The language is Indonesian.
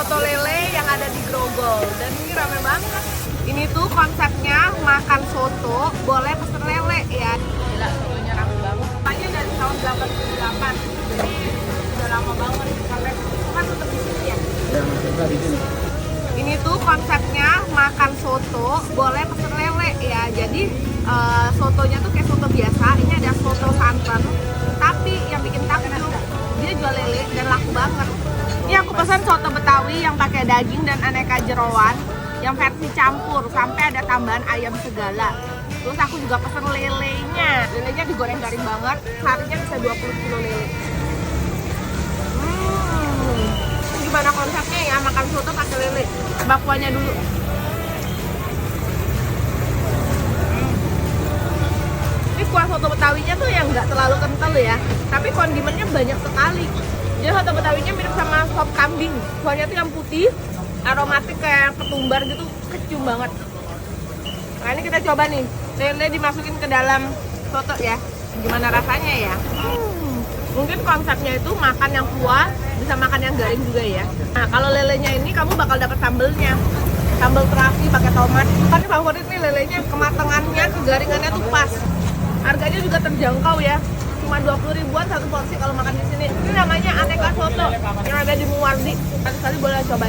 soto lele yang ada di Grogol dan ini rame banget. Ini tuh konsepnya makan soto boleh pesen lele ya. Gila, sotonya rame banget. Tanya dari tahun 88, jadi udah lama banget sampai kan tetap di sini ya. Ini tuh konsepnya makan soto boleh pesen lele ya. Jadi sotonya tuh kayak soto biasa. Ini ada soto santan, tapi yang bikin takjub dia jual lele dan laku banget. Ini aku pesan soto Betawi yang pakai daging dan aneka jeroan, yang versi campur sampai ada tambahan ayam segala. Terus aku juga pesen lelenya. Lelenya digoreng garing banget. Seharinya bisa 20 kilo lele. Gimana konsepnya ya makan soto pakai lele? Bakwannya dulu. Ini kuah soto Betawinya tuh yang nggak terlalu kental ya, tapi kondimennya banyak sekali. Jadi soto Betawinya mirip sama sop kambing. Kuahnya tuh yang putih, aromatik kayak ketumbar gitu, kecium banget. Nah ini kita coba nih, lele dimasukin ke dalam soto ya. Gimana rasanya ya? Mungkin konsepnya itu makan yang kuah, bisa makan yang garing juga ya. Nah kalau lelenya ini kamu bakal dapat sambelnya, sambel terasi pakai tomat. Kan favorit nih lelenya, kematangannya, kegaringannya tuh pas. Harganya juga terjangkau ya, cuma 20 ribuan satu porsi kalau makan di sini. Ini namanya aneka soto yang ada di Muwardi. Sekali boleh coba.